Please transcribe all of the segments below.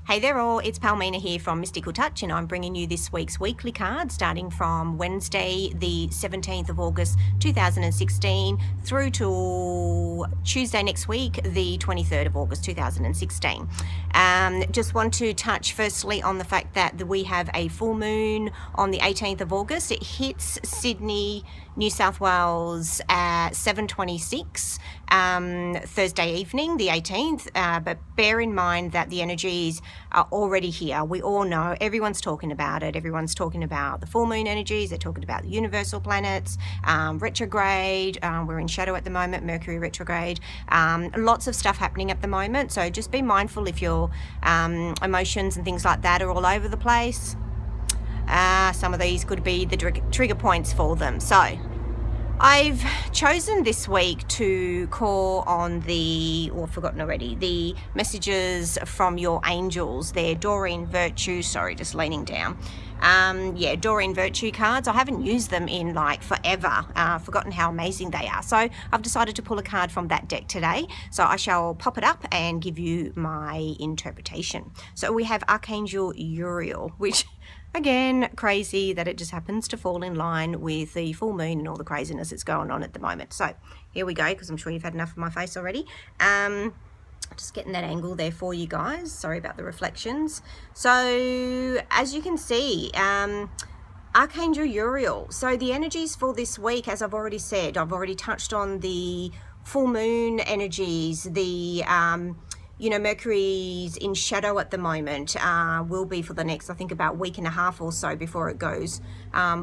Hey there all, it's Palmina here from Mystical Touch, and I'm bringing you this week's weekly card starting from Wednesday the 17th of August 2016 through to Tuesday next week the 23rd of August 2016. Just want to touch firstly on the fact that we have a full moon on the 18th of August. It hits Sydney, New South Wales at 7:26 Thursday evening, the 18th, but bear in mind that the energies are already here. We all know, everyone's talking about it. Everyone's talking about the full moon energies. They're talking about the universal planets, retrograde. We're in shadow at the moment, Mercury retrograde. Lots of stuff happening at the moment. So just be mindful if your emotions and things like that are all over the place. Some of these could be the trigger points for them. So I've chosen this week to call on the messages from your angels. They're Doreen Virtue, just leaning down. Doreen Virtue cards. I haven't used them in forever, forgotten how amazing they are. So I've decided to pull a card from that deck today. So I shall pop it up and give you my interpretation. So we have Archangel Uriel, which again, crazy that it just happens to fall in line with the full moon and all the craziness that's going on at the moment. So here we go, because I'm sure you've had enough of my face already. Just getting that angle there for you guys. Sorry about the reflections. So as you can see, Archangel Uriel. So the energies for this week, as I've already said, I've already touched on the full moon energies, the Mercury's in shadow at the moment, will be for the next, I think, about week and a half or so before it goes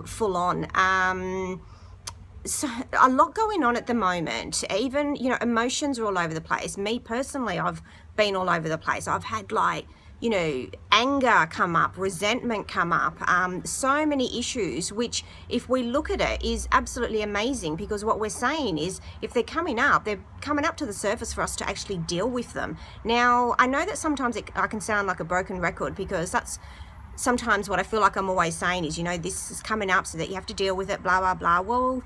full on. So a lot going on at the moment. Even, emotions are all over the place. Me personally, I've been all over the place. I've had anger come up, resentment come up, so many issues, which if we look at it is absolutely amazing, because what we're saying is if they're coming up to the surface for us to actually deal with them. Now, I know that sometimes I can sound like a broken record, because that's sometimes what I feel like I'm always saying is, this is coming up so that you have to deal with it, blah, blah, blah. Well,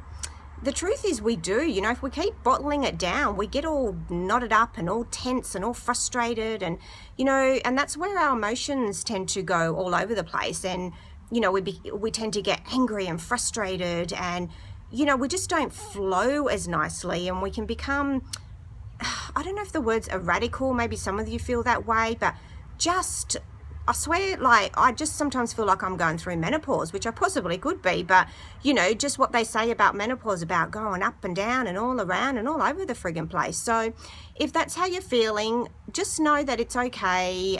the truth is we do. If we keep bottling it down, we get all knotted up and all tense and all frustrated, and and that's where our emotions tend to go all over the place, and we tend to get angry and frustrated, and we just don't flow as nicely, and we can become, I don't know if the words are radical, maybe some of you feel that way, but I swear, I just sometimes feel like I'm going through menopause, which I possibly could be, but, just what they say about menopause, about going up and down and all around and all over the friggin' place. So if that's how you're feeling, just know that it's okay.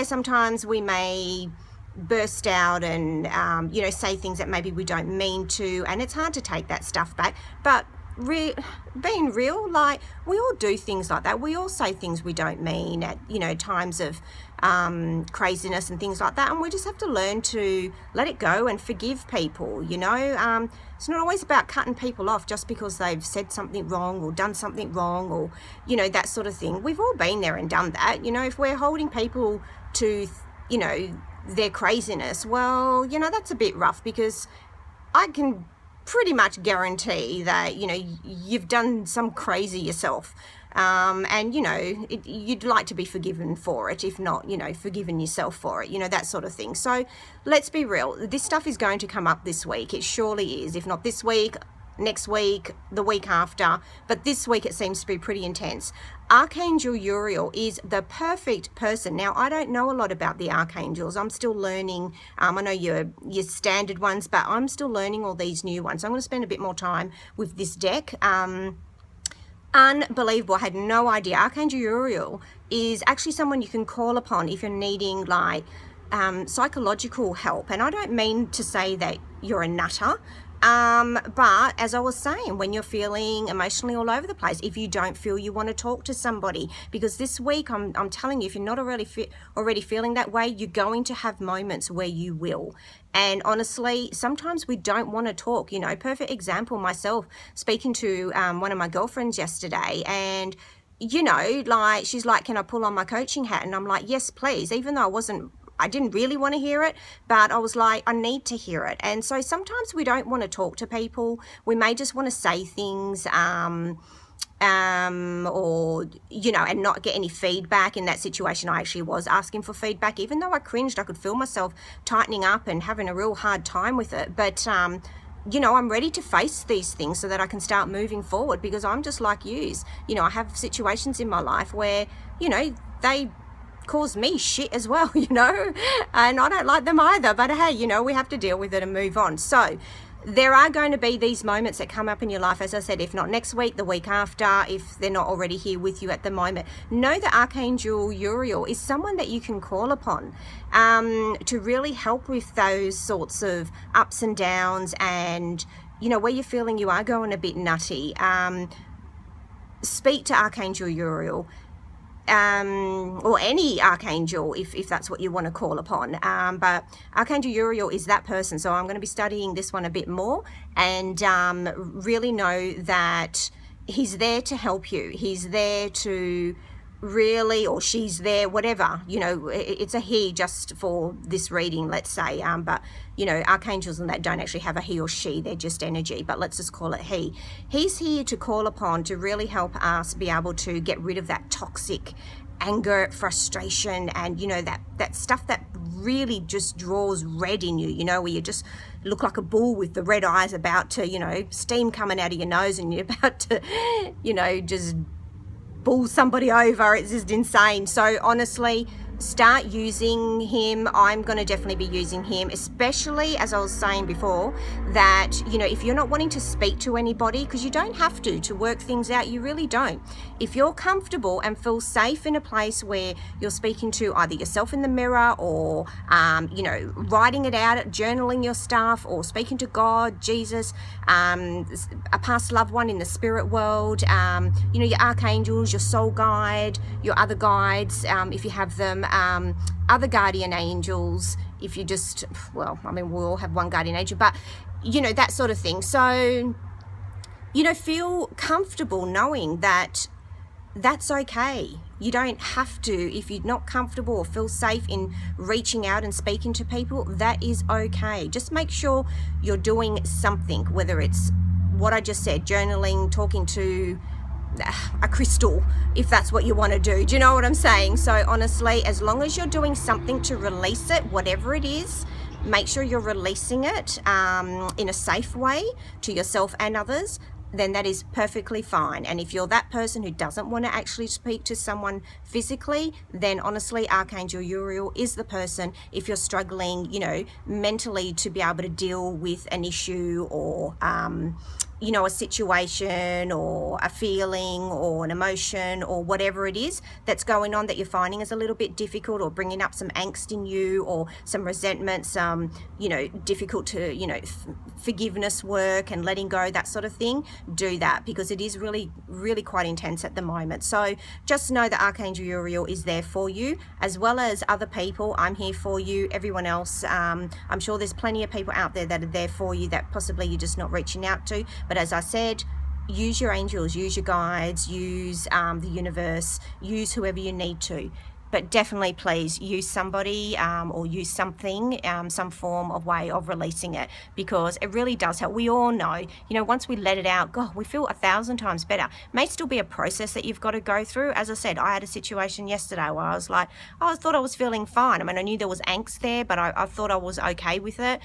Sometimes we may burst out and, say things that maybe we don't mean to, and it's hard to take that stuff back, but being real, we all do things like that. We all say things we don't mean at times of craziness and things like that, and we just have to learn to let it go and forgive people. It's not always about cutting people off just because they've said something wrong or done something wrong, or that sort of thing. We've all been there and done that. If we're holding people to their craziness, well, that's a bit rough, because I can pretty much guarantee that you've done some crazy yourself, and you'd like to be forgiven for it, if not forgiven yourself for it, that sort of thing. So let's be real, this stuff is going to come up this week. It surely is. If not this week, next week, the week after, but this week it seems to be pretty intense. Archangel Uriel is the perfect person. Now, I don't know a lot about the archangels. I'm still learning. I know your standard ones, but I'm still learning all these new ones. So I'm going to spend a bit more time with this deck. Unbelievable. I had no idea. Archangel Uriel is actually someone you can call upon if you're needing psychological help. And I don't mean to say that you're a nutter, but as I was saying, when you're feeling emotionally all over the place, if you don't feel you want to talk to somebody, because this week I'm telling you, if you're not already feeling that way, you're going to have moments where you will. And honestly, sometimes we don't want to talk. Perfect example, myself speaking to one of my girlfriends yesterday, and she's like, can I pull on my coaching hat? And I'm like, yes, please, even though I didn't really want to hear it, but I was like, I need to hear it. And so sometimes we don't want to talk to people. We may just want to say things or, you know, and not get any feedback. In that situation, I actually was asking for feedback. Even though I cringed, I could feel myself tightening up and having a real hard time with it. But, you know, I'm ready to face these things so that I can start moving forward, because I'm just like yous. You know, I have situations in my life where, you know, they cause me shit as well, you know, and I don't like them either. But hey, you know, we have to deal with it and move on. So there are going to be these moments that come up in your life, as I said, if not next week, the week after, if they're not already here with you at the moment. Know that Archangel Uriel is someone that you can call upon to really help with those sorts of ups and downs, and, you know, where you're feeling you are going a bit nutty. Speak to Archangel Uriel. Or any archangel, if that's what you want to call upon. But Archangel Uriel is that person. So I'm going to be studying this one a bit more, and really know that he's there to help you. He's there to really, or she's there, whatever, you know, it's a he just for this reading, let's say. But, you know, archangels and that don't actually have a he or she, they're just energy, but let's just call it he. He's here to call upon to really help us be able to get rid of that toxic anger, frustration, and, you know, that stuff that really just draws red in you, you know, where you just look like a bull with the red eyes, about to, you know, steam coming out of your nose, and you're about to, you know, just bull somebody over. It's just insane. So honestly, start using him. I'm going to definitely be using him, especially, as I was saying before, that, you know, if you're not wanting to speak to anybody, because you don't have to work things out, you really don't. If you're comfortable and feel safe in a place where you're speaking to either yourself in the mirror, or, you know, writing it out, journaling your stuff, or speaking to God, Jesus, a past loved one in the spirit world, you know, your archangels, your soul guide, your other guides, if you have them, other guardian angels, if you just, well, I mean, we all have one guardian angel, but, you know, that sort of thing. So, you know, feel comfortable knowing that that's okay. You don't have to. If you're not comfortable or feel safe in reaching out and speaking to people, that is okay. Just make sure you're doing something, whether it's what I just said, journaling, talking to a crystal, if that's what you want to do. Do you know what I'm saying? So honestly, as long as you're doing something to release it, whatever it is, make sure you're releasing it in a safe way to yourself and others, then that is perfectly fine. And if you're that person who doesn't want to actually speak to someone physically, then honestly, Archangel Uriel is the person. If you're struggling, you know, mentally to be able to deal with an issue, or you know, a situation or a feeling or an emotion or whatever it is that's going on that you're finding is a little bit difficult, or bringing up some angst in you, or some resentment, some, you know, difficult to, you know, forgiveness work and letting go, that sort of thing, do that, because it is really, really quite intense at the moment. So just know that Archangel Uriel is there for you, as well as other people. I'm here for you, everyone else. I'm sure there's plenty of people out there that are there for you that possibly you're just not reaching out to. But as I said, use your angels, use your guides, use the universe, use whoever you need to. But definitely, please use somebody or use something, some form of way of releasing it, because it really does help. We all know, you know, once we let it out, God, we feel 1,000 times better. May still be a process that you've got to go through. As I said, I had a situation yesterday where I was like, I thought I was feeling fine. I mean, I knew there was angst there, but I thought I was okay with it.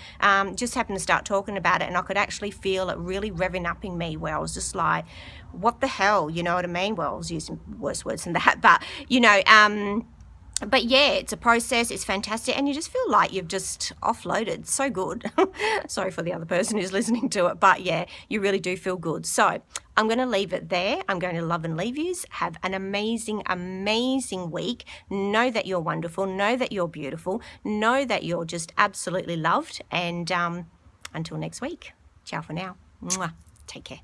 Just happened to start talking about it, and I could actually feel it really revving up in me, where I was just like, what the hell, you know what I mean? Well, I was using worse words than that, but, you know, but yeah, it's a process. It's fantastic. And you just feel like you've just offloaded. So good. Sorry for the other person who's listening to it. But yeah, you really do feel good. So I'm going to leave it there. I'm going to love and leave yous. Have an amazing, amazing week. Know that you're wonderful. Know that you're beautiful. Know that you're just absolutely loved. And until next week, ciao for now. Mwah. Take care.